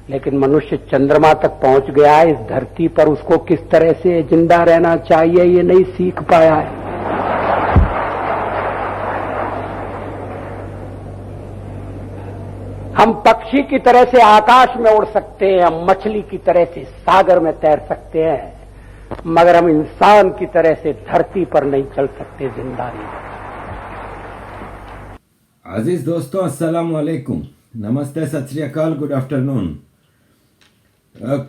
लेकिन मनुष्य चंद्रमा तक पहुंच गया है। इस धरती पर उसको किस तरह से जिंदा रहना चाहिए ये नहीं सीख पाया है। हम पक्षी की तरह से आकाश में उड़ सकते हैं, हम मछली की तरह से सागर में तैर सकते हैं, मगर हम इंसान की तरह से धरती पर नहीं चल सकते, जिंदा नहीं। अजीज दोस्तों, अस्सलाम वालेकुम, नमस्ते, सत श्री अकाल, गुड आफ्टरनून।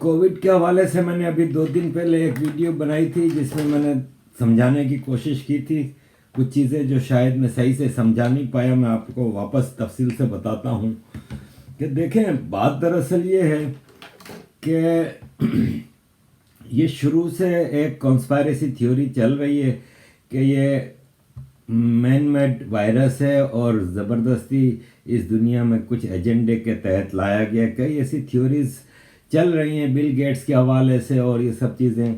कोविड के हवाले से मैंने अभी 2 दिन पहले एक वीडियो बनाई थी जिसमें मैंने समझाने की कोशिश की थी कुछ चीज़ें जो शायद मैं सही से समझा नहीं पाया। मैं आपको वापस तफसील से बताता हूँ कि देखें, बात दरअसल ये है कि ये शुरू से एक कॉन्स्पायरेसी थ्योरी चल रही है कि ये मैन मेड वायरस है और ज़बरदस्ती इस दुनिया में कुछ एजेंडे के तहत लाया गया। कई ऐसी थ्योरीज चल रही हैं बिल गेट्स के हवाले से और ये सब चीज़ें।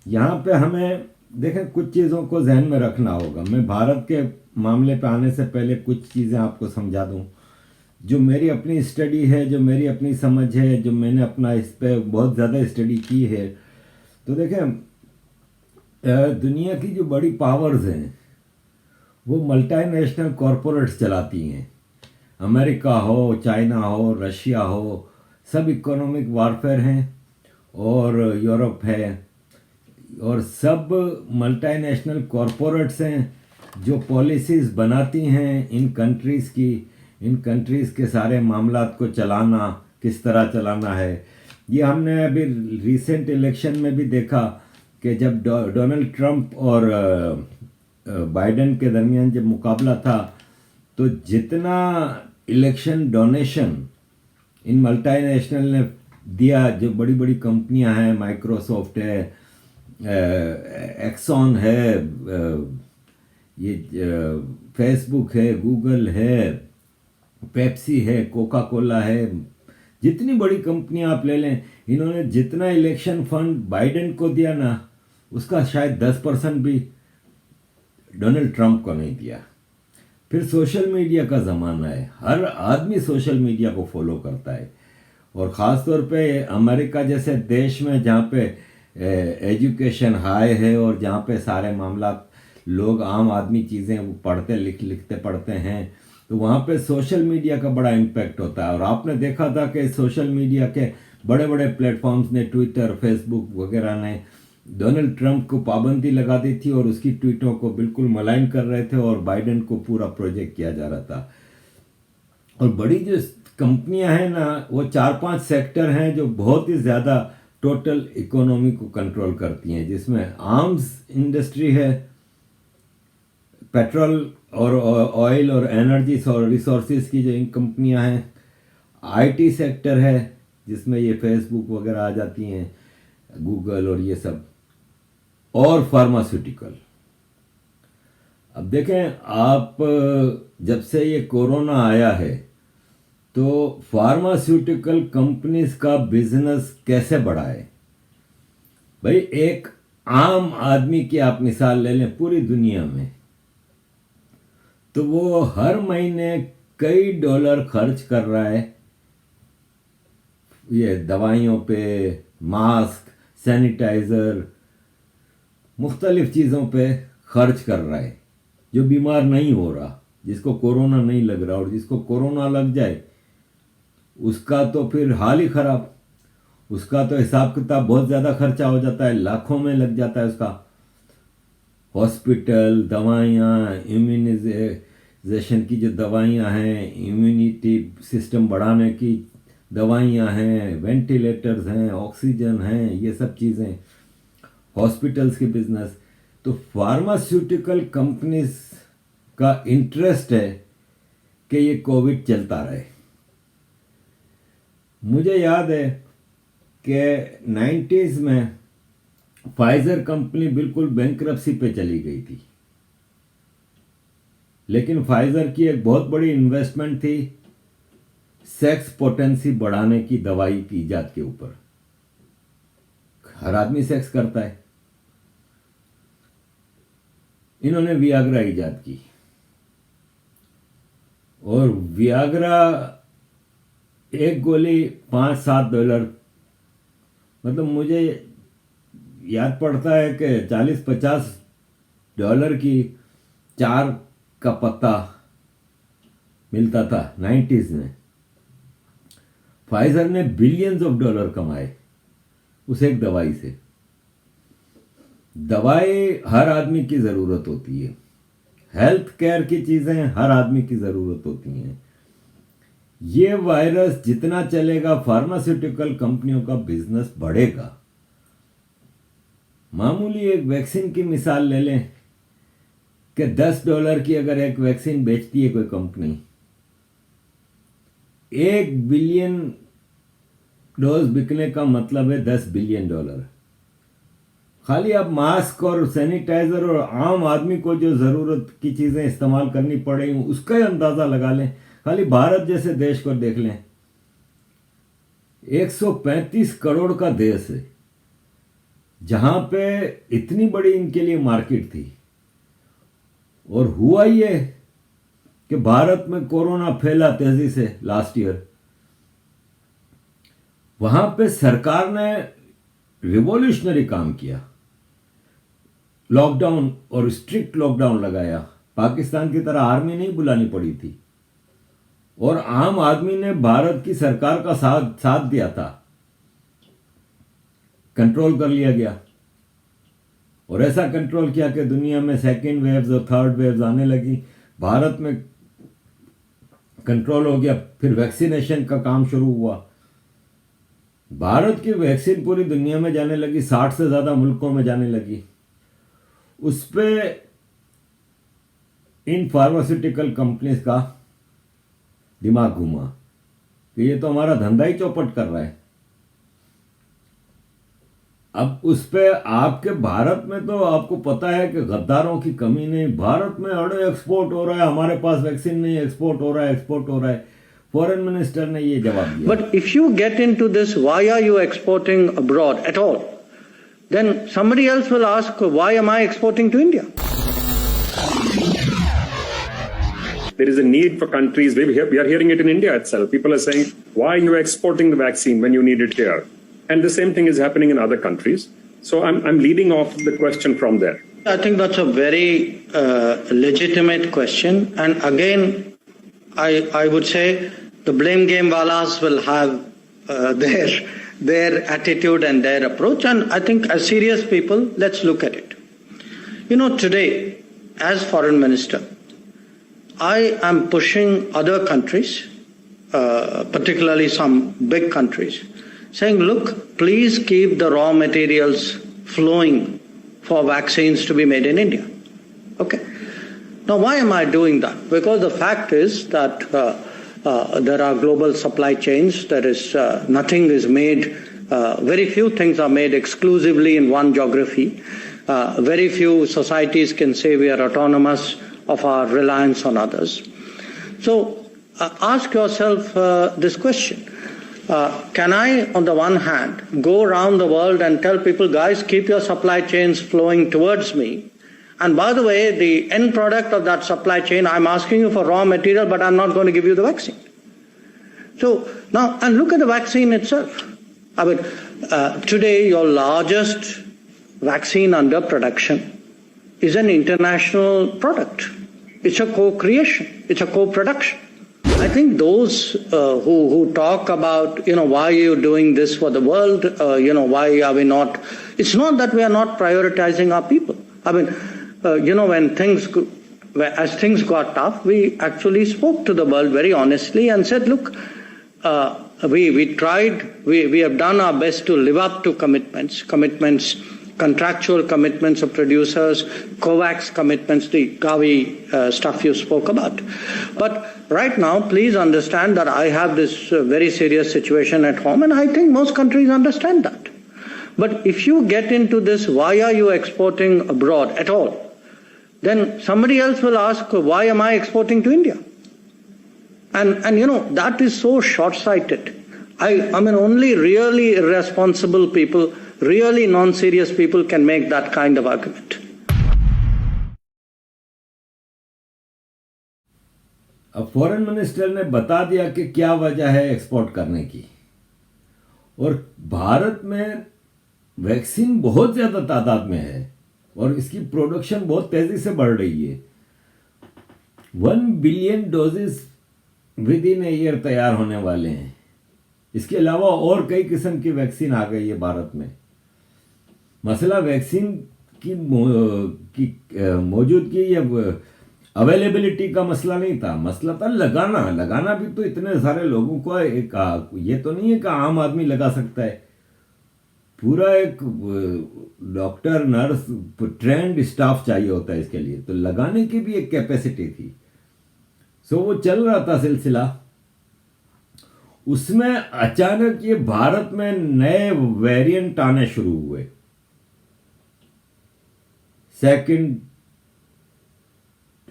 यहाँ पे हमें देखें, कुछ चीज़ों को जहन में रखना होगा। मैं भारत के मामले पे आने से पहले कुछ चीज़ें आपको समझा दूँ जो मेरी अपनी स्टडी है, जो मेरी अपनी समझ है, जो मैंने अपना इस पर बहुत ज़्यादा स्टडी की है। तो देखें, दुनिया की जो बड़ी पावर्स हैं वो मल्टीनेशनल कॉरपोरेट्स चलाती हैं। अमेरिका हो, चाइना हो, रशिया हो, सब इकोनॉमिक वारफेयर हैं, और यूरोप है, और सब मल्टीनेशनल कॉरपोरेट्स हैं जो पॉलिसीज़ बनाती हैं इन कंट्रीज़ के सारे मामलात को चलाना, किस तरह चलाना है। ये हमने अभी रिसेंट इलेक्शन में भी देखा कि जब डोनाल्ड ट्रंप और बाइडेन के दरमियान जब मुकाबला था तो जितना इलेक्शन डोनेशन इन मल्टीनेशनल ने दिया, जो बड़ी बड़ी कंपनियां हैं, माइक्रोसॉफ्ट है, एक्सॉन है, ये फेसबुक है, गूगल है, पेप्सी है, कोका कोला है, जितनी बड़ी कंपनियां आप ले लें, इन्होंने जितना इलेक्शन फंड बाइडेन को दिया ना, उसका शायद 10% भी डोनाल्ड ट्रंप को नहीं दिया। फिर सोशल मीडिया का ज़माना है, हर आदमी सोशल मीडिया को फॉलो करता है, और ख़ास तौर पे अमेरिका जैसे देश में जहाँ पे एजुकेशन हाई है और जहाँ पे सारे मामला लोग, आम आदमी चीज़ें वो लिखते पढ़ते हैं, तो वहाँ पे सोशल मीडिया का बड़ा इम्पैक्ट होता है। और आपने देखा था कि सोशल मीडिया के बड़े बड़े प्लेटफॉर्म्स ने, ट्विटर, फेसबुक वगैरह ने डोनाल्ड ट्रंप को पाबंदी लगा दी थी और उसकी ट्वीटों को बिल्कुल मलाइन कर रहे थे, और बाइडेन को पूरा प्रोजेक्ट किया जा रहा था। और बड़ी जो कंपनियां हैं ना, वो 4-5 सेक्टर हैं जो बहुत ही ज़्यादा टोटल इकोनॉमी को कंट्रोल करती हैं, जिसमें आर्म्स इंडस्ट्री है, पेट्रोल और ऑयल और एनर्जी और रिसोर्सेज की जो इन कंपनियां हैं, आईटी सेक्टर है जिसमें ये फेसबुक वगैरह आ जाती हैं, गूगल और ये सब, और फार्मास्यूटिकल। अब देखें आप, जब से ये कोरोना आया है तो फार्मास्यूटिकल कंपनीज का बिजनेस कैसे बढ़ा है। भाई, एक आम आदमी की आप मिसाल ले लें पूरी दुनिया में, तो वो हर महीने कई डॉलर खर्च कर रहा है ये दवाइयों पे, मास्क, सैनिटाइज़र, मुख्तलिफ चीज़ों पे खर्च कर रहा है, जो बीमार नहीं हो रहा, जिसको कोरोना नहीं लग रहा। और जिसको कोरोना लग जाए उसका तो फिर हाल ही ख़राब, उसका तो हिसाब किताब बहुत ज़्यादा खर्चा हो जाता है, लाखों में लग जाता है उसका। हॉस्पिटल, दवाइयाँ, इम्यूनाइजेशन की जो दवाइयाँ हैं, इम्यूनिटी सिस्टम बढ़ाने की दवाइयाँ हैं, वेंटिलेटर्स हैं, ऑक्सीजन हैं, ये सब चीज़ें, हॉस्पिटल्स के बिजनेस। तो फार्मास्यूटिकल कंपनीज का इंटरेस्ट है कि ये कोविड चलता रहे। मुझे याद है कि 90s में फाइजर कंपनी बिल्कुल बैंकरप्सी पे चली गई थी, लेकिन फाइजर की एक बहुत बड़ी इन्वेस्टमेंट थी सेक्स पोटेंसी बढ़ाने की दवाई की इजाद के ऊपर। हर आदमी सेक्स करता है, इन्होंने वियाग्रा इजाद की, और वियाग्रा एक गोली $5-7, मतलब मुझे याद पड़ता है कि $40-50 की 4 का पत्ता मिलता था 90s में। फाइजर ने बिलियंस ऑफ डॉलर कमाए उस एक दवाई से। दवाई हर आदमी की ज़रूरत होती है, हेल्थ केयर की चीज़ें हर आदमी की ज़रूरत होती हैं। ये वायरस जितना चलेगा फार्मास्यूटिकल कंपनियों का बिजनेस बढ़ेगा। मामूली एक वैक्सीन की मिसाल ले लें कि $10 की अगर एक वैक्सीन बेचती है कोई कंपनी, 1 बिलियन डोज बिकने का मतलब है $10 बिलियन। खाली आप मास्क और सैनिटाइजर और आम आदमी को जो ज़रूरत की चीज़ें इस्तेमाल करनी पड़ेंगी उसका ही अंदाज़ा लगा लें। खाली भारत जैसे देश को देख लें, 135 करोड़ का देश है, जहां पे इतनी बड़ी इनके लिए मार्केट थी। और हुआ ये कि भारत में कोरोना फैला तेजी से लास्ट ईयर, वहां पे सरकार ने रिवॉल्यूशनरी काम किया, लॉकडाउन और स्ट्रिक्ट लॉकडाउन लगाया। पाकिस्तान की तरह आर्मी नहीं बुलानी पड़ी थी और आम आदमी ने भारत की सरकार का साथ दिया था, कंट्रोल कर लिया गया। और ऐसा कंट्रोल किया कि दुनिया में सेकेंड वेव्स और थर्ड वेव्स आने लगी, भारत में कंट्रोल हो गया। फिर वैक्सीनेशन का काम शुरू हुआ, भारत की वैक्सीन पूरी दुनिया में जाने लगी, 60 से ज़्यादा मुल्कों में जाने लगी। उस पे इन फार्मास्यूटिकल कंपनीज का दिमाग घूमा कि ये तो हमारा धंधा ही चौपट कर रहा है। अब उस पे आपके भारत में तो आपको पता है कि गद्दारों की कमी नहीं। भारत में अड़े एक्सपोर्ट हो रहा है, हमारे पास वैक्सीन नहीं, एक्सपोर्ट हो रहा है, एक्सपोर्ट हो रहा है। फॉरेन मिनिस्टर ने ये जवाब दिया। But if you get into this, why are you exporting abroad at all? Then somebody else will ask, why am I exporting to India? There is a need for countries. We are hearing it in India itself. People are saying, why are you exporting the vaccine when you need it here? And the same thing is happening in other countries. So I'm leading off the question from there. I think that's a very legitimate question. And again, I would say the blame game walas will have their attitude and their approach. And I think as serious people, let's look at it. You know, today, as foreign minister, I am pushing other countries, particularly some big countries, saying, look, please keep the raw materials flowing for vaccines to be made in India. Okay. Now, why am I doing that? Because the fact is that there are global supply chains. There is nothing is made. Very few things are made exclusively in one geography. Very few societies can say we are autonomous of our reliance on others. So ask yourself this question. Can I, on the one hand, go around the world and tell people, guys, keep your supply chains flowing towards me? And by the way, the end product of that supply chain, I'm asking you for raw material, but I'm not going to give you the vaccine. So now, and look at the vaccine itself. I mean, today your largest vaccine under production is an international product. It's a co-creation. It's a co-production. I think those who talk about, why are you doing this for the world? Why are we not? It's not that we are not prioritizing our people. I mean, when as things got tough, we actually spoke to the world very honestly and said, look, we tried, we have done our best to live up to commitments, contractual commitments of producers, COVAX commitments, the Gavi stuff you spoke about. But right now, please understand that I have this very serious situation at home, and I think most countries understand that. But if you get into this, why are you exporting abroad at all? Then somebody else will ask, why am I exporting to India? And that is so short-sighted. I mean, only really irresponsible people, really non-serious people can make that kind of argument. अब foreign minister ने बता दिया कि क्या वजह है export करने की, और भारत में वैक्सीन बहुत ज़्यादा तादाद में है और इसकी प्रोडक्शन बहुत तेज़ी से बढ़ रही है। 1 billion doses with in a year तैयार होने वाले हैं। इसके अलावा और कई किस्म की वैक्सीन आ गई है भारत में। मसला वैक्सीन की मौजूदगी या अवेलेबिलिटी का मसला नहीं था, मसला था लगाना भी तो इतने सारे लोगों को ये तो नहीं है कि आम आदमी लगा सकता है। पूरा एक डॉक्टर, नर्स, ट्रेंड स्टाफ चाहिए होता है इसके लिए, तो लगाने की भी एक कैपेसिटी थी। सो वो चल रहा था सिलसिला। उसमें अचानक ये भारत में नए वेरिएंट आने शुरू हुए। सेकंड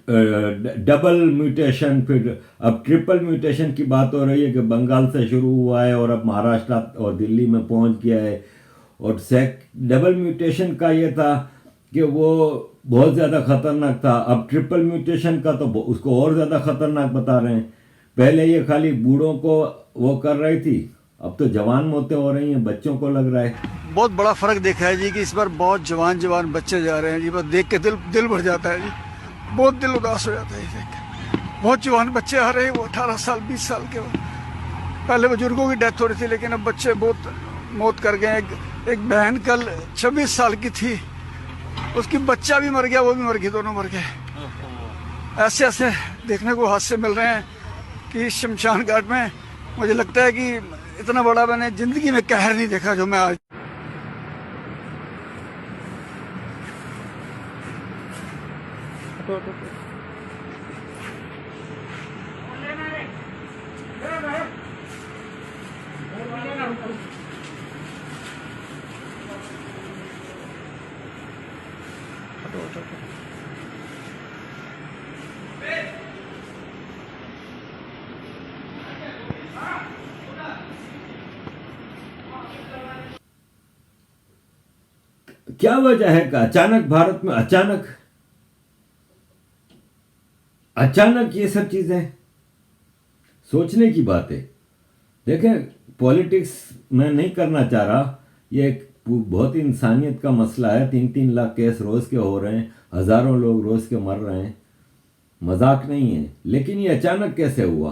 डबल म्यूटेशन, फिर अब ट्रिपल म्यूटेशन की बात हो रही है कि बंगाल से शुरू हुआ है और अब महाराष्ट्र और दिल्ली में पहुंच गया है। और डबल म्यूटेशन का ये था कि वो बहुत ज़्यादा खतरनाक था। अब ट्रिपल म्यूटेशन का तो उसको और ज़्यादा खतरनाक बता रहे हैं। पहले ये खाली बूढ़ों को वो कर रही थी, अब तो जवान मौतें हो रही हैं, बच्चों को लग रहा है। बहुत बड़ा फर्क देखा है जी कि इस बार बहुत जवान बच्चे जा रहे हैं जी। बस देख के दिल भर जाता है जी, बहुत दिल उदास हो जाता है देख के। बहुत जवान बच्चे आ रहे हैं, वो 18 साल 20 साल के। पहले बुजुर्गों की डेथ हो रही थी, लेकिन अब बच्चे बहुत मौत कर गए। एक बहन कल 26 साल की थी, उसकी बच्चा भी मर गया, वो भी मर गई, दोनों मर गए। ऐसे ऐसे देखने को हादसे मिल रहे हैं कि शमशान घाट में मुझे लगता है कि इतना बड़ा मैंने जिंदगी में कहर नहीं देखा जो मैं आज। क्या वजह है कि अचानक भारत में अचानक ये सब चीजें सोचने की बात है। देखें, पॉलिटिक्स मैं नहीं करना चाह रहा, ये एक बहुत ही इंसानियत का मसला है। 3-3 लाख केस रोज के हो रहे हैं, हजारों लोग रोज के मर रहे हैं, मजाक नहीं है। लेकिन ये अचानक कैसे हुआ?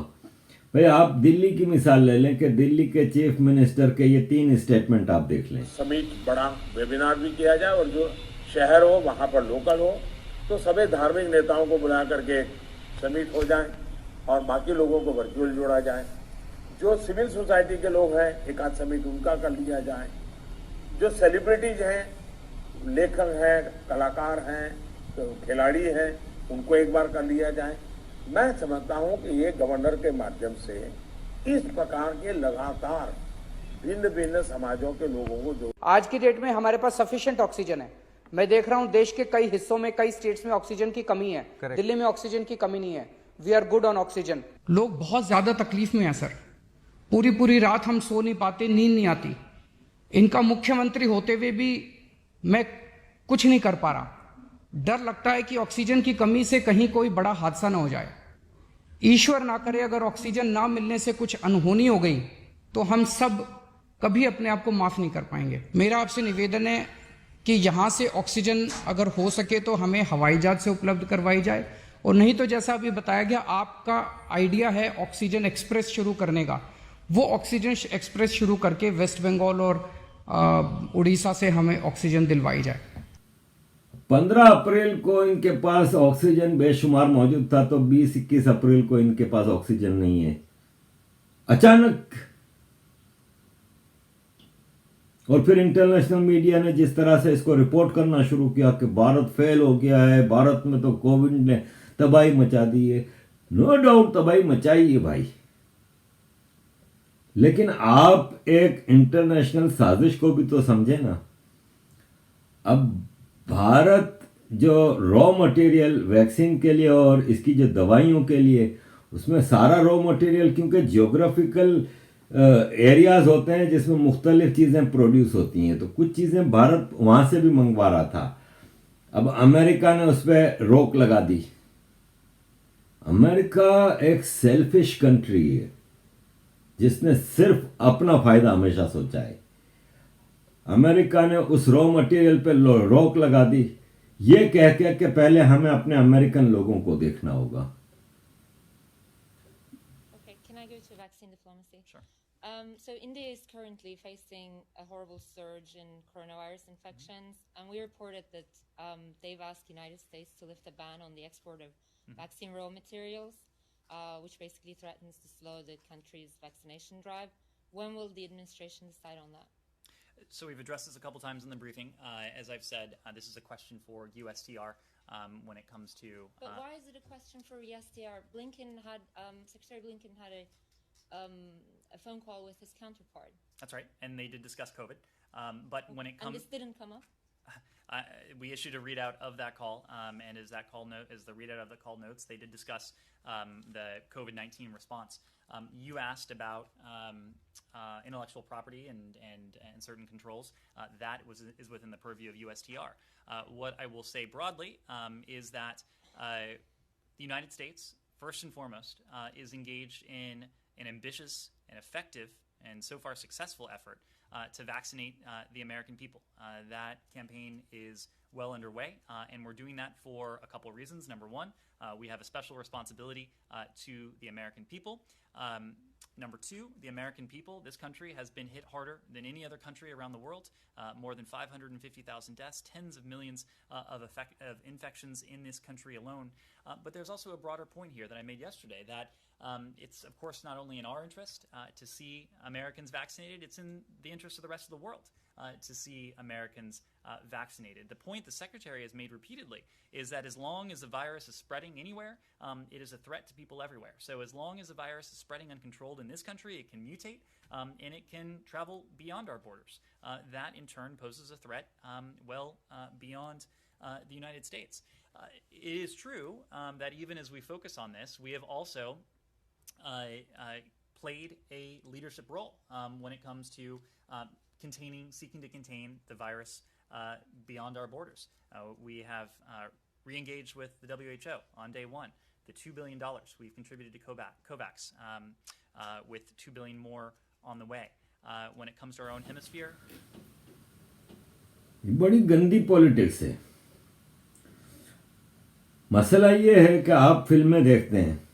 भाई आप दिल्ली की मिसाल ले लें कि दिल्ली के चीफ मिनिस्टर के ये 3 स्टेटमेंट आप देख लें। समिट बड़ा वेबिनार भी किया जाए और जो शहर हो वहाँ पर लोकल हो तो सभी धार्मिक नेताओं को बुला करके समिट हो जाए और बाकी लोगों को वर्चुअल जोड़ा जाए। जो सिविल सोसाइटी के लोग हैं एक आध समिट उनका कर लिया जाए। जो सेलिब्रिटीज हैं, लेखक हैं, कलाकार हैं, तो खिलाड़ी हैं, उनको एक बार कर लिया जाए। मैं समझता हूं कि ये गवर्नर के माध्यम से इस प्रकार के लगातार भिन्न भिन्न समाजों के लोगों को जो आज की डेट में हमारे पास सफिशिएंट ऑक्सीजन है। मैं देख रहा हूं देश के कई हिस्सों में, कई स्टेट्स में ऑक्सीजन की कमी है। दिल्ली में ऑक्सीजन की कमी नहीं है। We are good on oxygen. लोग बहुत ज्यादा तकलीफ में है सर। पूरी रात हम सो नहीं पाते, नींद नहीं आती। इनका मुख्यमंत्री होते हुए भी मैं कुछ नहीं कर पा रहा। डर लगता है कि ऑक्सीजन की कमी से कहीं कोई बड़ा हादसा ना हो जाए। ईश्वर ना करे अगर ऑक्सीजन ना मिलने से कुछ अनहोनी हो गई तो हम सब कभी अपने आप को माफ नहीं कर पाएंगे। मेरा आपसे निवेदन है कि यहां से ऑक्सीजन अगर हो सके तो हमें हवाई जहाज से उपलब्ध करवाई जाए, और नहीं तो जैसा अभी बताया गया आपका आइडिया है ऑक्सीजन एक्सप्रेस शुरू करने का, वो ऑक्सीजन एक्सप्रेस शुरू करके वेस्ट बंगाल और उड़ीसा से हमें ऑक्सीजन दिलवाई जाए। 15 अप्रैल को इनके पास ऑक्सीजन बेशुमार मौजूद था, तो 20-21 अप्रैल को इनके पास ऑक्सीजन नहीं है अचानक। और फिर इंटरनेशनल मीडिया ने जिस तरह से इसको रिपोर्ट करना शुरू किया कि भारत फेल हो गया है, भारत में तो कोविड ने तबाही मचा दी है। नो डाउट तबाही मचाई है भाई, लेकिन आप एक इंटरनेशनल साजिश को भी तो समझे ना। अब भारत जो रॉ मटेरियल वैक्सीन के लिए और इसकी जो दवाइयों के लिए, उसमें सारा रॉ मटेरियल, क्योंकि जियोग्राफिकल एरियाज होते हैं जिसमें मुख्तलिफ चीज़ें प्रोड्यूस होती हैं, तो कुछ चीज़ें भारत वहाँ से भी मंगवा रहा था। अब अमेरिका ने उस पर रोक लगा दी। अमेरिका एक सेल्फिश कंट्री है जिसने सिर्फ अपना फायदा हमेशा सोचा है। अमेरिका ने उस रॉ मटेरियल पे रोक लगा दी, ये कह के कि पहले हमें अपने अमेरिकन लोगों को देखना होगा। Okay, can I go to vaccine diplomacy? Sure. So India is currently facing a horrible surge in coronavirus infections, and we reported that they've asked United States to lift a ban on the export of vaccine raw materials, which basically threatens to slow the country's vaccination drive. When will the administration decide on that? So we've addressed this a couple times in the briefing. As I've said, this is a question for USTR when it comes to. But why is it a question for USTR? Secretary Blinken had a phone call with his counterpart. That's right, and they did discuss COVID. But when it comes, and this didn't come up. We issued a readout of that call, and as the readout of the call notes, they did discuss the COVID-19 response. You asked about intellectual property and certain controls. That is within the purview of USTR. What I will say broadly is that the United States, first and foremost, is engaged in an ambitious and effective and so far successful effort to vaccinate the American people. That campaign is well underway, and we're doing that for a couple of reasons. Number one, we have a special responsibility to the American people. Number two, the American people, this country has been hit harder than any other country around the world. More than 550,000 deaths, tens of millions of infections in this country alone. But there's also a broader point here that I made yesterday, that it's, of course, not only in our interest to see Americans vaccinated, it's in the interest of the rest of the world to see Americans vaccinated. The point the Secretary has made repeatedly is that as long as the virus is spreading anywhere, it is a threat to people everywhere. So as long as the virus is spreading uncontrolled in this country, it can mutate and it can travel beyond our borders. That, in turn, poses a threat well beyond the United States. It is true that even as we focus on this, we have also played a leadership role when it comes to seeking to contain the virus beyond our borders. We have re-engaged with the WHO on day one. The $2 billion we've contributed to COVAX, with $2 billion more on the way. When it comes to our own hemisphere, बड़ी गंदी politics है। मसला ये है कि आप फिल्में देखते हैं,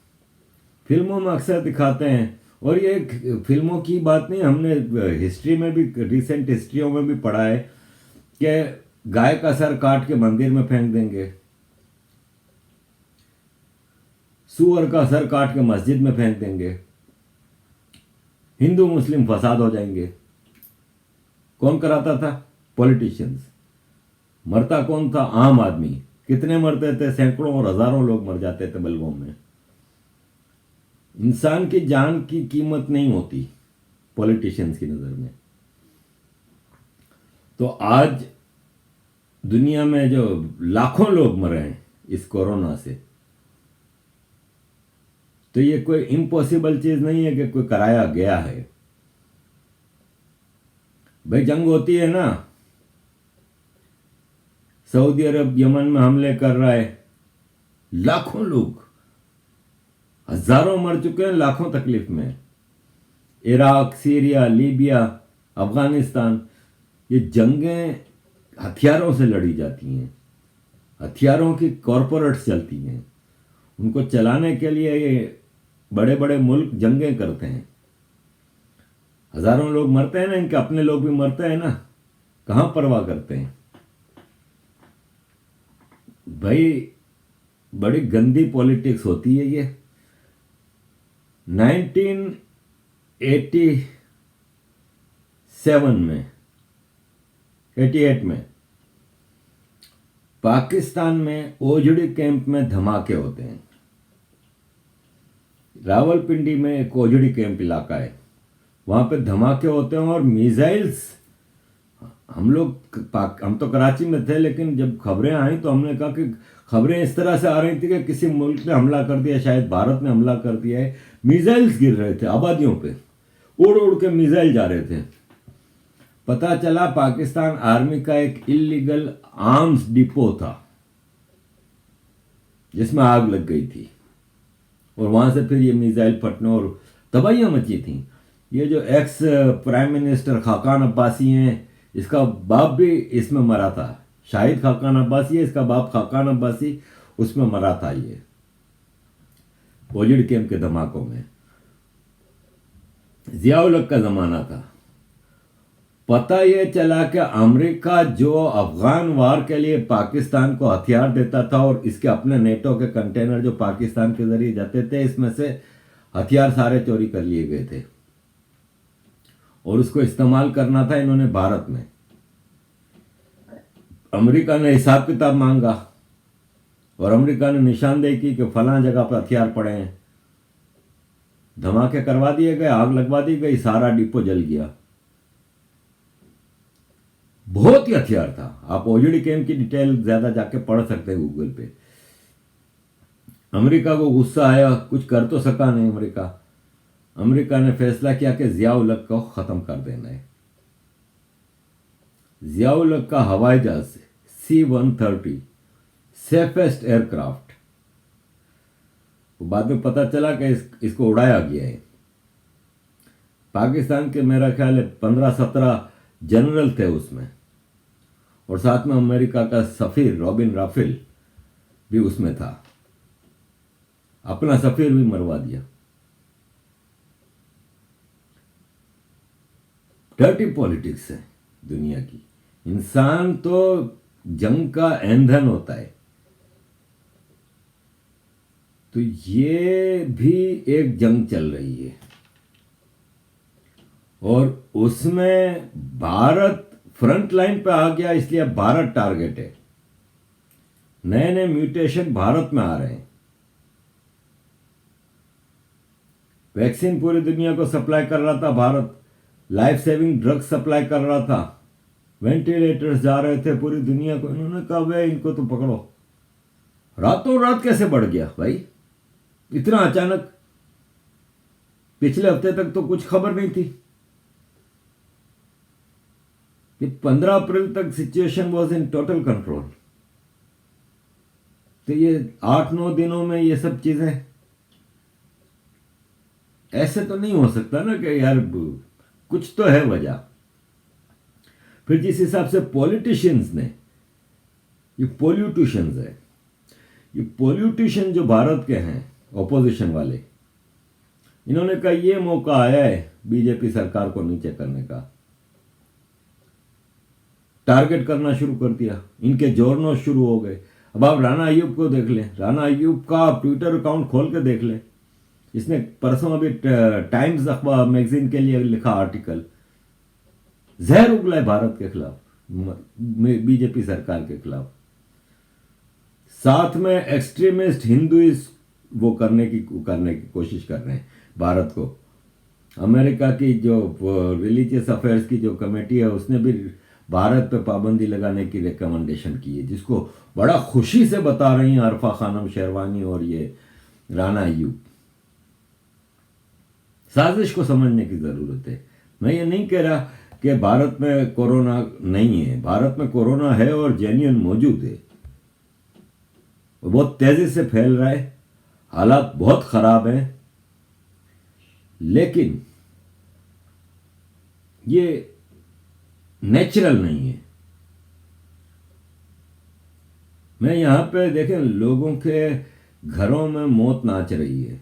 फिल्मों में अक्सर दिखाते हैं, और ये फिल्मों की बात नहीं, हमने हिस्ट्री में भी, रिसेंट हिस्ट्रियों में भी पढ़ा है कि गाय का सर काट के मंदिर में फेंक देंगे, सूअर का सर काट के मस्जिद में फेंक देंगे, हिंदू मुस्लिम फसाद हो जाएंगे। कौन कराता था? पॉलिटिशियंस। मरता कौन था? आम आदमी। कितने मरते थे? सैकड़ों और हजारों लोग मर जाते थे बल्बों में। इंसान की जान की कीमत नहीं होती पॉलिटिशियंस की नजर में। तो आज दुनिया में जो लाखों लोग मरे हैं इस कोरोना से, तो ये कोई इम्पॉसिबल चीज नहीं है कि कोई कराया गया है। भाई जंग होती है ना, सऊदी अरब यमन में हमले कर रहा है, लाखों लोग, हजारों मर चुके हैं, लाखों तकलीफ में। इराक, सीरिया, लीबिया, अफगानिस्तान, ये जंगें हथियारों से लड़ी जाती हैं, हथियारों की कॉरपोरेट्स चलती हैं। उनको चलाने के लिए ये बड़े बड़े मुल्क जंगें करते हैं। हजारों लोग मरते हैं ना, इनके अपने लोग भी मरते हैं ना, कहां परवाह करते हैं? भाई बड़ी गंदी पॉलिटिक्स होती है ये। 1988 में पाकिस्तान में ओजड़ी कैंप में धमाके होते हैं। रावलपिंडी में एक ओजड़ी कैंप इलाका है, वहां पे धमाके होते हैं और मिसाइल्स। हम तो कराची में थे, लेकिन जब खबरें आई तो हमने कहा कि खबरें इस तरह से आ रही थी कि किसी मुल्क ने हमला कर दिया, शायद भारत ने हमला कर दिया है। मिसाइल्स गिर रहे थे आबादियों पे, उड़ उड़ के मिसाइल जा रहे थे। पता चला पाकिस्तान आर्मी का एक इलीगल आर्म्स डिपो था जिसमें आग लग गई थी। और वहाँ से फिर ये मिसाइल फटने और तबाहियाँ मची थी। ये जो ex prime minister Khaqan Abbasi हैं, इसका बाप भी इसमें मरा था। शाहिद खाकान अब्बासी है, इसका बाप खाकान अब्बासी उसमें मरा था। ये कोविड कैंप के धमाकों में जियाउल हक का ज़माना था। पता ये चला कि अमेरिका जो अफगान वार के लिए पाकिस्तान को हथियार देता था और इसके अपने नेटो के कंटेनर जो पाकिस्तान के जरिए जाते थे, इसमें से हथियार सारे चोरी कर लिए गए थे और उसको इस्तेमाल करना था इन्होंने भारत में। अमेरिका ने हिसाब किताब मांगा और अमेरिका ने निशानदेही की कि फलां जगह पर हथियार पड़े हैं। धमाके करवा दिए गए, आग लगवा दी गई, सारा डिपो जल गया। बहुत ही हथियार था। आप ओजड़ी कैंप की डिटेल ज्यादा जाके पढ़ सकते हैं गूगल पे। अमेरिका को गुस्सा आया, कुछ कर तो सका नहीं अमेरिका। अमेरिका ने फैसला किया कि जियाउल हक को खत्म कर देना है। जियाउल हक का हवाई जहाज C-130 सेफेस्ट एयरक्राफ्ट, बाद में पता चला कि इसको उड़ाया गया है। पाकिस्तान के मेरा ख्याल है 15-17 जनरल थे उसमें और साथ में अमेरिका का सफीर रॉबिन राफेल भी उसमें था। अपना सफीर भी मरवा दिया। डर्टी पॉलिटिक्स है दुनिया की। इंसान तो जंग का ईंधन होता है, तो ये भी एक जंग चल रही है और उसमें भारत फ्रंट लाइन पे आ गया, इसलिए अब भारत टारगेट है। नए नए म्यूटेशन भारत में आ रहे हैं। वैक्सीन पूरी दुनिया को सप्लाई कर रहा था Bharat, life saving drugs supply कर रहा था, वेंटिलेटर्स जा रहे थे पूरी दुनिया को। इन्होंने कहा वे इनको तो पकड़ो। रातों रात कैसे बढ़ गया भाई इतना अचानक? पिछले हफ्ते तक तो कुछ खबर नहीं थी। 15 अप्रैल तक situation was in total control. तो ये 8-9 दिनों में ये सब चीजें, ऐसे तो नहीं हो सकता ना कि यार कुछ तो है वजह। फिर जिस हिसाब से पॉलिटिशियंस ने, ये पॉल्यूटिशियंस है, ये पॉल्यूटिशियन जो भारत के हैं ऑपोजिशन वाले, इन्होंने कहा ये मौका आया है बीजेपी सरकार को नीचे करने का। टारगेट करना शुरू कर दिया, इनके जोरनो शुरू हो गए। अब आप राणा अय्यूब को देख लें, राणा अय्यूब का ट्विटर अकाउंट खोल के देख लें। इसने परसों अभी टाइम्स अखबार मैगजीन के लिए लिखा आर्टिकल, जहर उगला है भारत के खिलाफ, बीजेपी सरकार के खिलाफ। साथ में एक्सट्रीमिस्ट हिंदुइस्ट वो करने की कोशिश कर रहे हैं भारत को। अमेरिका की जो रिलीजियस अफेयर्स की जो कमेटी है उसने भी भारत पे पाबंदी लगाने की रिकमेंडेशन की है, जिसको बड़ा खुशी से बता रही हैं अरफा खानम शेरवानी और ये राणा अय्यूब। साजिश को समझने की जरूरत है। मैं ये नहीं कह रहा कि भारत में कोरोना नहीं है, भारत में कोरोना है और जेन्युइन मौजूद है, बहुत तेजी से फैल रहा है, हालात बहुत खराब हैं, लेकिन ये नेचुरल नहीं है। मैं यहां पे देखें लोगों के घरों में मौत नाच रही है,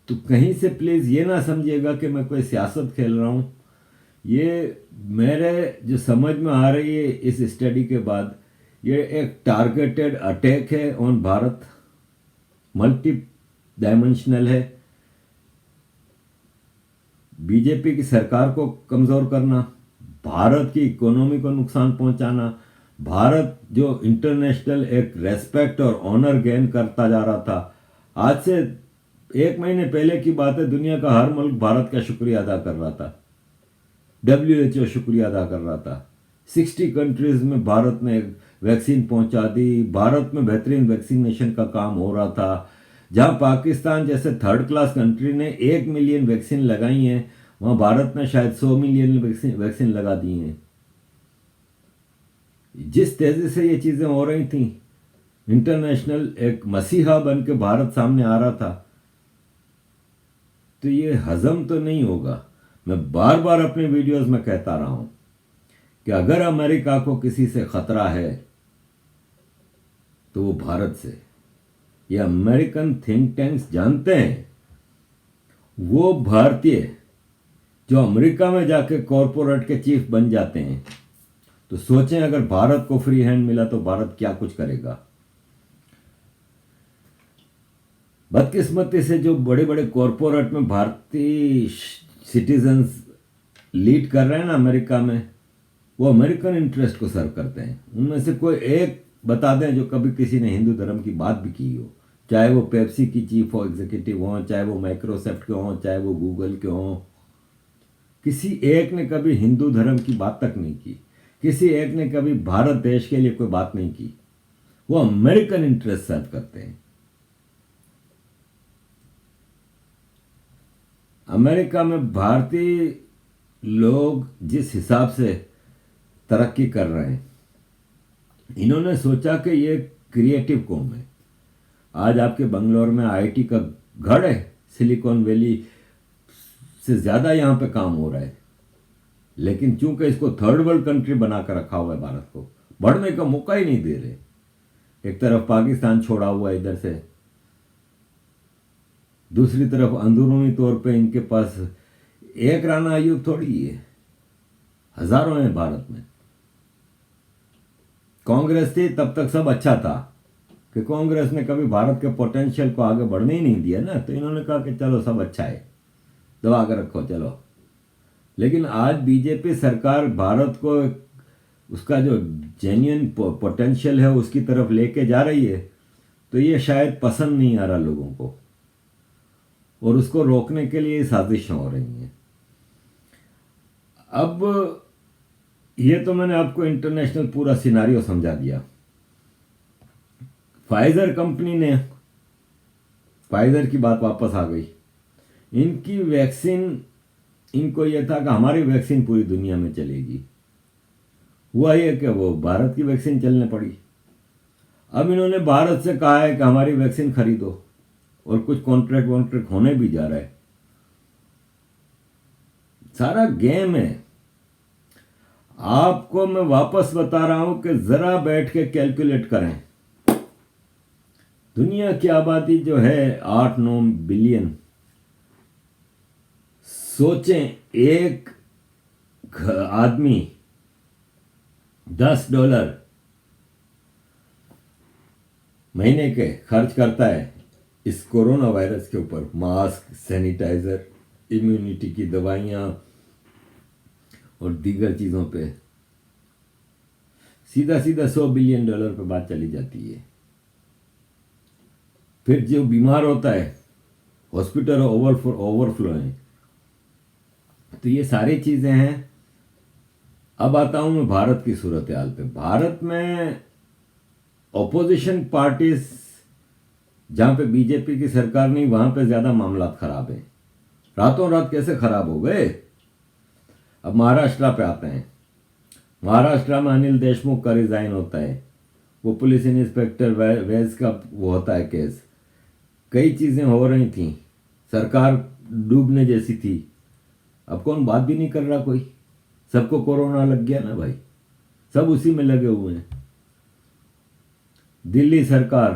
तो कहीं से प्लीज ये ना समझिएगा कि मैं कोई सियासत खेल रहा हूं। ये मेरे जो समझ में आ रही है इस स्टडी के बाद, ये एक टारगेटेड अटैक है ऑन भारत, मल्टी डायमेंशनल है। बीजेपी की सरकार को कमजोर करना, भारत की इकोनॉमी को नुकसान पहुंचाना, भारत जो इंटरनेशनल एक रेस्पेक्ट और ऑनर गेन करता जा रहा था। आज से 1 महीने पहले की बात है, दुनिया का हर मुल्क भारत का शुक्रिया अदा कर रहा था, WHO शुक्रिया अदा कर रहा था। 60 कंट्रीज में भारत ने वैक्सीन पहुंचा दी, भारत में बेहतरीन वैक्सीनेशन का काम हो रहा था। जहां पाकिस्तान जैसे 3rd क्लास कंट्री ने 1 मिलियन वैक्सीन लगाई हैं, वहां भारत ने शायद 100 मिलियन वैक्सीन लगा दी हैं। जिस तेजी से ये चीजें हो रही थी, इंटरनेशनल एक मसीहा बन के भारत सामने आ रहा था, तो ये हजम तो नहीं होगा। मैं बार बार अपने वीडियोस में कहता रहा हूं कि अगर अमेरिका को किसी से खतरा है तो वो भारत से। ये अमेरिकन थिंक टैंक्स जानते हैं, वो भारतीय जो अमेरिका में जाके कॉरपोरेट के चीफ बन जाते हैं, तो सोचें अगर भारत को फ्री हैंड मिला तो भारत क्या कुछ करेगा। बदकिस्मती से जो बड़े बड़े कॉरपोरेट में भारतीय सिटीजन्स लीड कर रहे हैं ना अमेरिका में, वो अमेरिकन इंटरेस्ट को सर्व करते हैं। उनमें से कोई एक बता दें जो कभी किसी ने हिंदू धर्म की बात भी की हो, चाहे वो पेप्सी की चीफ हो एग्जीक्यूटिव हो, चाहे वो माइक्रोसॉफ्ट के हों, चाहे वो गूगल के हों। किसी एक ने कभी हिंदू धर्म की बात तक नहीं की, किसी एक ने कभी भारत देश के लिए कोई बात नहीं की। वो अमेरिकन इंटरेस्ट सर्व करते हैं। अमेरिका में भारतीय लोग जिस हिसाब से तरक्की कर रहे हैं, इन्होंने सोचा कि ये क्रिएटिव कौम है। आज आपके बंगलोर में आईटी का गढ़ है, सिलिकॉन वैली से ज़्यादा यहाँ पे काम हो रहा है, लेकिन चूंकि इसको थर्ड वर्ल्ड कंट्री बना कर रखा हुआ है, भारत को बढ़ने का मौका ही नहीं दे रहे। एक तरफ पाकिस्तान छोड़ा हुआ है इधर से, दूसरी तरफ अंदरूनी तौर पे इनके पास एक राना अयूब थोड़ी है, हजारों हैं भारत में। कांग्रेस थी तब तक सब अच्छा था कि कांग्रेस ने कभी भारत के पोटेंशियल को आगे बढ़ने ही नहीं दिया ना, तो इन्होंने कहा कि चलो सब अच्छा है, दबा कर रखो चलो। लेकिन आज बीजेपी सरकार भारत को उसका जो जेन्युइन पोटेंशियल है उसकी तरफ लेके जा रही है, तो ये शायद पसंद नहीं आ रहा लोगों को, और उसको रोकने के लिए साजिशें हो रही हैं। अब ये तो मैंने आपको इंटरनेशनल पूरा सिनारियो समझा दिया। फाइजर कंपनी ने, फाइजर की बात वापस आ गई। इनकी वैक्सीन, इनको यह था कि हमारी वैक्सीन पूरी दुनिया में चलेगी। हुआ ये कि वो भारत की वैक्सीन चलने पड़ी। अब इन्होंने भारत से कहा है कि हमारी वैक्सीन खरीदो, और कुछ कॉन्ट्रैक्ट होने भी जा रहा है। सारा गेम है। आपको मैं वापस बता रहा हूं कि जरा बैठ के कैलकुलेट करें। दुनिया की आबादी जो है 8-9 बिलियन, सोचें एक आदमी $10 महीने के खर्च करता है इस कोरोना वायरस के ऊपर, मास्क, सैनिटाइजर, इम्यूनिटी की दवाइयां और दीगर चीजों पे। सीधा सीधा $100 बिलियन पे बात चली जाती है। फिर जो बीमार होता है, हॉस्पिटल ओवरफ्लो है। तो ये सारी चीजें हैं। अब आता हूं मैं भारत की सूरत हाल पे। भारत में ऑपोजिशन पार्टीज, जहां पे बीजेपी की सरकार नहीं, वहां पे ज्यादा मामला खराब है। रातों रात कैसे खराब हो गए। अब महाराष्ट्र पे आते हैं। महाराष्ट्र में अनिल देशमुख का रिजाइन होता है, वो पुलिस इंस्पेक्टर वैज का वो होता है केस। कई चीजें हो रही थी, सरकार डूबने जैसी थी। अब कौन बात भी नहीं कर रहा कोई, सबको कोरोना लग गया ना भाई, सब उसी में लगे हुए हैं। दिल्ली सरकार,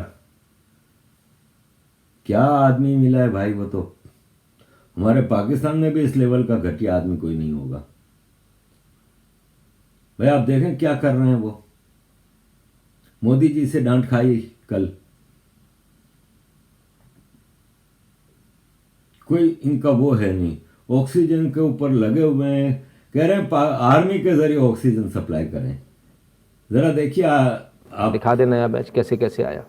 क्या आदमी मिला है भाई, वो तो हमारे पाकिस्तान में भी इस लेवल का घटिया आदमी कोई नहीं होगा भाई। आप देखें क्या कर रहे हैं वो। मोदी जी से डांट खाई कल, कोई इनका वो है नहीं। ऑक्सीजन के ऊपर लगे हुए हैं, कह रहे हैं आर्मी के जरिए ऑक्सीजन सप्लाई करें। जरा देखिए आप दिखा दे नया बैच कैसे कैसे आया।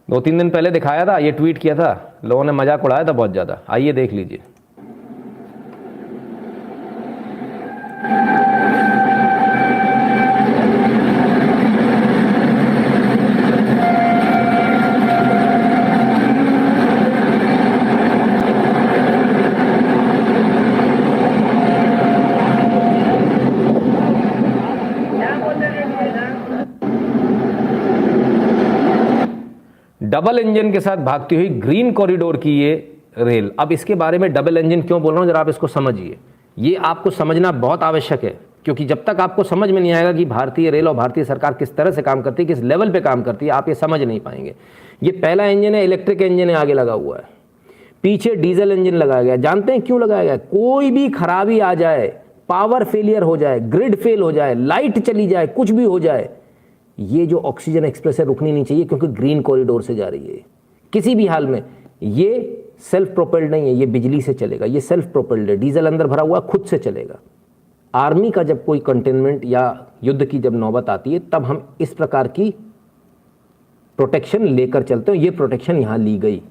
2-3 दिन पहले दिखाया था, ये ट्वीट किया था, लोगों ने मजाक उड़ाया था बहुत ज्यादा। आइए देख लीजिए। डबल इंजन के साथ भागती हुई ग्रीन कॉरिडोर की ये रेल। अब इसके बारे में डबल इंजन क्यों बोल रहा हूं, जरा आप इसको समझिए। ये आपको समझना बहुत आवश्यक है, क्योंकि जब तक आपको समझ में नहीं आएगा कि भारतीय रेल और भारतीय सरकार किस तरह से काम करती है, किस लेवल पे काम करती है, आप ये समझ नहीं पाएंगे। ये पहला इंजन है, इलेक्ट्रिक इंजन है, आगे लगा हुआ है, पीछे डीजल इंजन लगाया गया। जानते हैं क्यों लगाया गया? कोई भी खराबी आ जाए, पावर फेलियर हो जाए, ग्रिड फेल हो जाए, लाइट चली जाए, कुछ भी हो जाए, ये जो ऑक्सीजन एक्सप्रेस है रुकनी नहीं चाहिए, क्योंकि ग्रीन कॉरिडोर से जा रही है किसी भी हाल में। ये सेल्फ प्रोपेल्ड नहीं है, ये बिजली से चलेगा, ये सेल्फ प्रोपेल्ड है, डीजल अंदर भरा हुआ खुद से चलेगा। आर्मी का जब कोई कंटेनमेंट या युद्ध की जब नौबत आती है, तब हम इस प्रकार की प्रोटेक्शन लेकर चलते हैं। ये प्रोटेक्शन यहां ली गई,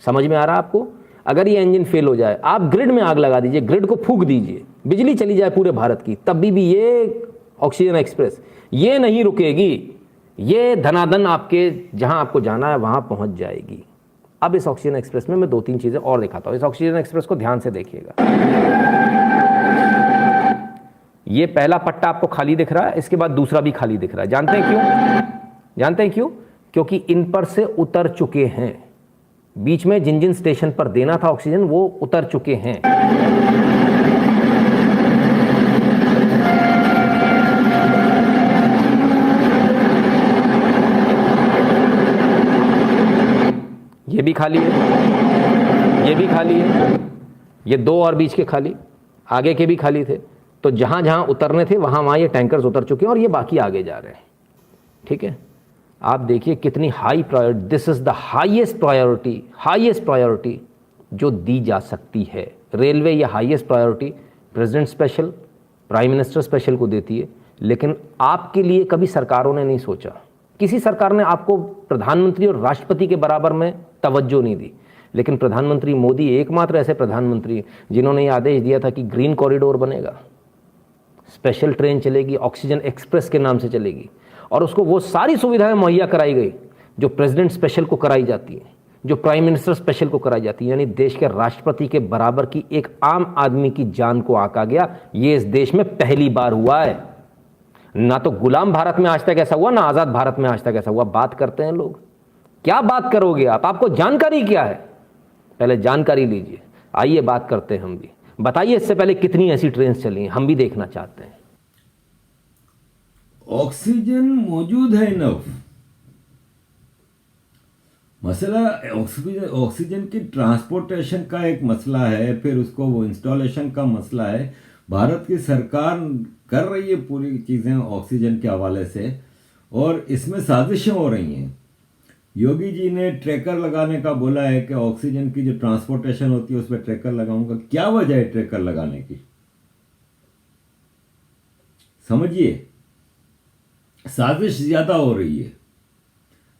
समझ में आ रहा है आपको? अगर ये इंजन फेल हो जाए, आप ग्रिड में आग लगा दीजिए, ग्रिड को फूंक दीजिए, बिजली चली जाए पूरे भारत की, तब भी ये ऑक्सीजन एक्सप्रेस ये नहीं रुकेगी, ये धनाधन आपके जहां आपको जाना है वहां पहुंच जाएगी। अब इस ऑक्सीजन एक्सप्रेस में मैं 2-3 चीजें और दिखाता हूं। इस ऑक्सीजन एक्सप्रेस को ध्यान से देखिएगा। ये पहला पट्टा आपको खाली दिख रहा है, इसके बाद दूसरा भी खाली दिख रहा है। जानते हैं क्यों? जानते हैं क्यों? क्योंकि इन पर से उतर चुके हैं। बीच में जिन जिन स्टेशन पर देना था ऑक्सीजन, वो उतर चुके हैं। ये भी खाली है, ये भी खाली है, ये 2 और बीच के खाली, आगे के भी खाली थे। तो जहां जहां उतरने थे वहां ये टैंकर्स उतर चुके हैं और ये बाकी आगे जा रहे हैं। ठीक है, आप देखिए कितनी high priority, this is the highest priority जो दी जा सकती है। रेलवे ये highest priority president special, prime minister special को देती है, लेकिन आपके लिए कभी सरकारों ने नहीं सोचा। किसी सरकार ने आपको प्रधानमंत्री और राष्ट्रपति के बराबर में तवज्जो नहीं दी, लेकिन प्रधानमंत्री मोदी एकमात्र ऐसे प्रधानमंत्री जिन्होंने ये आदेश दिया था कि ग्रीन कॉरिडोर बनेगा, स्पेशल ट्रेन चलेगी, ऑक्सीजन एक्सप्रेस के नाम से चलेगी, और उसको वो सारी सुविधाएं मुहैया कराई गई जो प्रेसिडेंट स्पेशल को कराई जाती है, जो प्राइम मिनिस्टर स्पेशल को कराई जाती है। यानी देश के राष्ट्रपति के बराबर की एक आम आदमी की जान को आंका गया। ये इस देश में पहली बार हुआ है। ना तो गुलाम भारत में आज तक ऐसा हुआ, ना आजाद भारत में आज तक ऐसा हुआ। बात करते हैं लोग, क्या बात करोगे आप? आपको जानकारी क्या है? पहले जानकारी लीजिए, आइए बात करते हैं हम भी। बताइए इससे पहले कितनी ऐसी ट्रेन चली हैं, हम भी देखना चाहते हैं। ऑक्सीजन मौजूद है इनफ। मसला ऑक्सीजन की ट्रांसपोर्टेशन का एक मसला है, फिर उसको वो इंस्टॉलेशन का मसला है। भारत की सरकार कर रही है पूरी चीजें ऑक्सीजन के हवाले से, और इसमें साजिशें हो रही हैं। योगी जी ने ट्रैकर लगाने का बोला है कि ऑक्सीजन की जो ट्रांसपोर्टेशन होती है उस पर ट्रैकर लगाऊंगा। क्या वजह है ट्रैकर लगाने की? समझिए, साजिश ज्यादा हो रही है।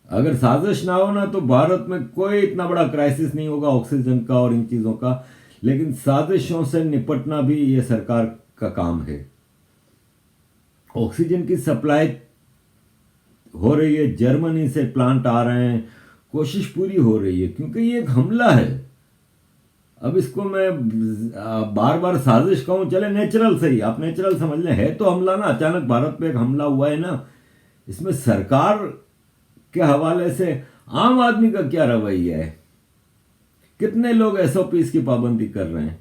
अगर साजिश ना हो ना तो भारत में कोई इतना बड़ा क्राइसिस नहीं होगा ऑक्सीजन का और इन चीजों का, लेकिन साजिशों से निपटना भी ये सरकार का काम है। ऑक्सीजन की सप्लाई हो रही है, जर्मनी से प्लांट आ रहे हैं, कोशिश पूरी हो रही है, क्योंकि ये एक हमला है। अब इसको मैं बार बार साजिश कहूं, चले नेचुरल सही, आप नेचुरल समझ लें, है तो हमला ना। अचानक भारत पे एक हमला हुआ है ना, इसमें सरकार के हवाले से आम आदमी का क्या रवैया है? कितने लोग एसओपीज की पाबंदी कर रहे हैं?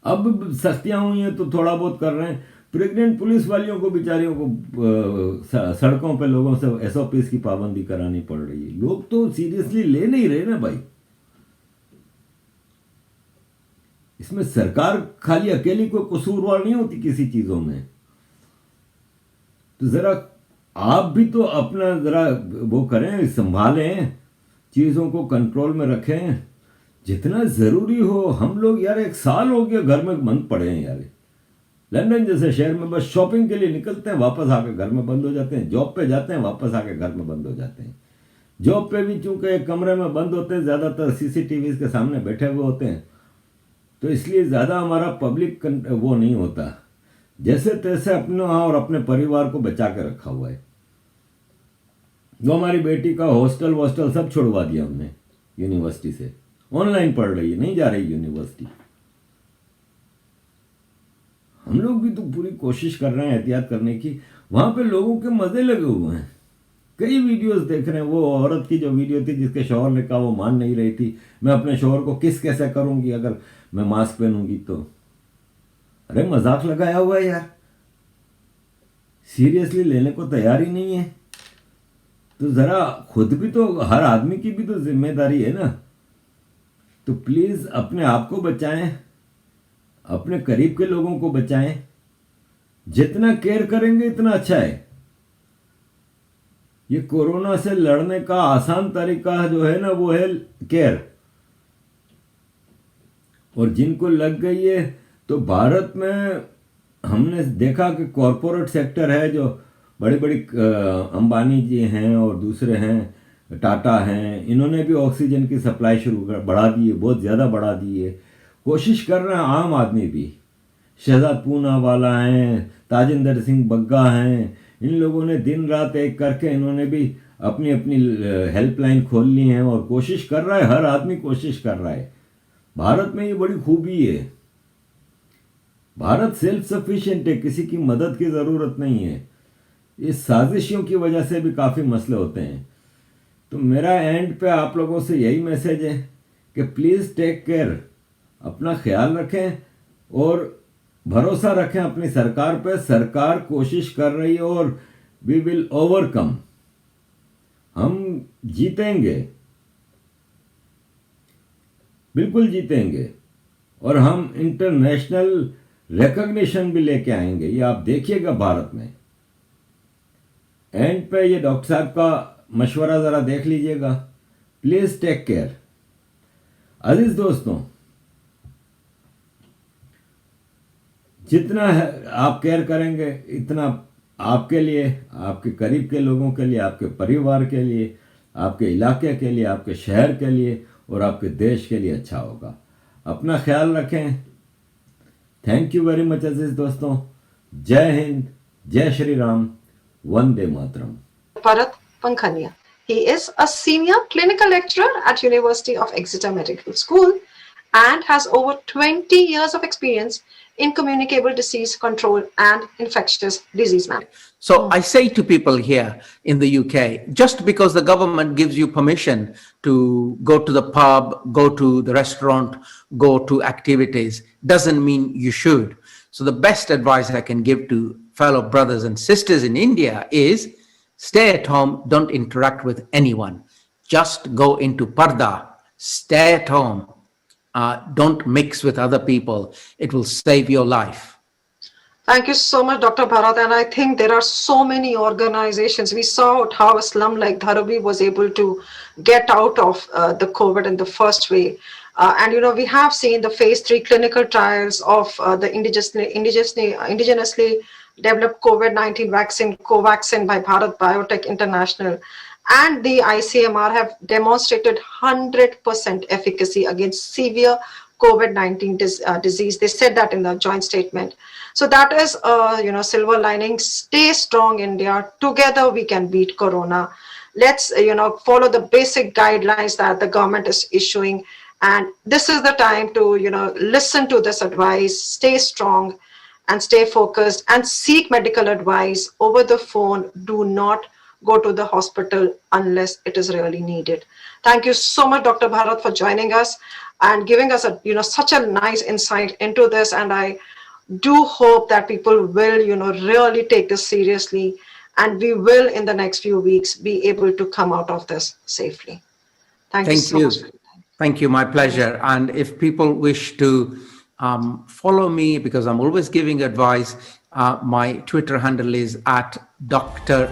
अब सख्तियां हुई हैं तो थोड़ा बहुत कर रहे हैं। प्रेग्नेंट पुलिस वालियों को, बेचारियों को सड़कों पे लोगों से एसओपीज की पाबंदी करानी पड़ रही है। लोग तो सीरियसली ले नहीं रहे ना भाई। इसमें सरकार खाली अकेली कोई कसूरवार नहीं होती किसी चीजों में। तो जरा आप भी तो अपना जरा वो करें, संभालें, चीजों को कंट्रोल में रखें जितना जरूरी हो। हम लोग यार 1 साल हो गया घर में बंद पड़े हैं यार। लंदन जैसे शहर में बस शॉपिंग के लिए निकलते हैं, वापस आके घर में बंद हो जाते हैं। जॉब पे जाते हैं, वापस आके घर में बंद हो जाते हैं। जॉब पे भी चूंकि एक कमरे में बंद होते हैं, ज्यादातर सीसीटीवी के सामने बैठे हुए होते हैं, तो इसलिए ज्यादा हमारा पब्लिक वो नहीं होता। जैसे तैसे अपना और अपने परिवार को बचा के रखा हुआ है। जो हमारी बेटी का हॉस्टल सब छुड़वा दिया हमने यूनिवर्सिटी से, ऑनलाइन पढ़ रही है, नहीं जा रही यूनिवर्सिटी। हम लोग भी तो पूरी कोशिश कर रहे हैं एहतियात करने की। वहां पे लोगों के मजे लगे हुए हैं। कई वीडियोस देख रहे हैं। वो औरत की जो वीडियो थी जिसके शौहर ने कहा वो मान नहीं रही थी, मैं अपने शौहर को किस कैसे करूंगी अगर मैं मास्क पहनूंगी तो। अरे मजाक लगाया हुआ है यार, सीरियसली लेने को तैयार ही नहीं है। तो जरा खुद भी तो, हर आदमी की भी तो जिम्मेदारी है ना। तो प्लीज अपने आप को बचाएं, अपने करीब के लोगों को बचाएं। जितना केयर करेंगे इतना अच्छा है। ये कोरोना से लड़ने का आसान तरीका जो है ना वो है केयर। और जिनको लग गई है तो भारत में हमने देखा कि कॉरपोरेट सेक्टर है, जो बड़ी बड़ी अंबानी जी हैं और दूसरे हैं, टाटा हैं, इन्होंने भी ऑक्सीजन की सप्लाई बढ़ा दी है, बहुत ज़्यादा बढ़ा दी है। कोशिश कर रहे हैं आम आदमी भी, शहजाद पूनावाला हैं, ताजिंदर सिंह बग्गा हैं, इन लोगों ने दिन रात एक करके इन्होंने भी अपनी अपनी हेल्पलाइन खोल ली हैं और कोशिश कर रहा है, हर आदमी कोशिश कर रहा है। भारत में ये बड़ी खूबी है, भारत सेल्फ सफिशिएंट है, किसी की मदद की ज़रूरत नहीं है। इस साजिशों की वजह से भी काफ़ी मसले होते हैं। तो मेरा एंड पे आप लोगों से यही मैसेज है कि प्लीज़ टेक केयर, अपना ख्याल रखें और भरोसा रखें अपनी सरकार पे। सरकार कोशिश कर रही है और वी विल ओवरकम, हम जीतेंगे, बिल्कुल जीतेंगे। और हम इंटरनेशनल रिकॉग्निशन भी लेके आएंगे, ये आप देखिएगा भारत में। एंड पे ये डॉक्टर साहब का मशवरा ज़रा देख लीजिएगा, प्लीज़ टेक केयर। अजीज दोस्तों, जितना आप केयर करेंगे इतना आपके लिए, आपके करीब के लोगों के लिए, आपके परिवार के लिए, आपके इलाके के लिए, आपके शहर के लिए और आपके देश के लिए अच्छा होगा। अपना ख्याल रखें। थैंक यू वेरी मच अजीज दोस्तों। जय हिंद, जय Shri Ram, Vande Mataram. Bharat Pankhania. He is a senior clinical lecturer at University of Exeter Medical School and has over 20 years of experience in communicable disease control and infectious disease management. So I say to people here in the UK, just because the government gives you permission to go to the pub, go to the restaurant, go to activities, doesn't mean you should. So the best advice I can give to fellow brothers and sisters in India is stay at home, don't interact with anyone. Just go into parda, stay at home. Don't mix with other people. It will save your life. Thank you so much, Dr. Bharat. And I think there are so many organizations. We saw how a slum like Dharavi was able to get out of the COVID in the first wave. And, you know, we have seen the phase 3 clinical trials of the indigenously developed COVID-19 vaccine, Covaxin by Bharat Biotech International. And the ICMR have demonstrated 100% efficacy against severe COVID-19 disease. They said that in the joint statement. So that is, you know, silver lining. Stay strong, India. Together we can beat Corona. Let's, you know, follow the basic guidelines that the government is issuing. And this is the time to, you know, listen to this advice, stay strong and stay focused and seek medical advice over the phone. Do not go to the hospital unless it is really needed. Thank you so much, Dr. Bharat, for joining us and giving us a, you know, such a nice insight into this. And I do hope that people will, you know, really take this seriously, and we will in the next few weeks be able to come out of this safely. Thank you so much. Thank you, my pleasure. And if people wish to follow me, because I'm always giving advice, my Twitter handle is @Dr.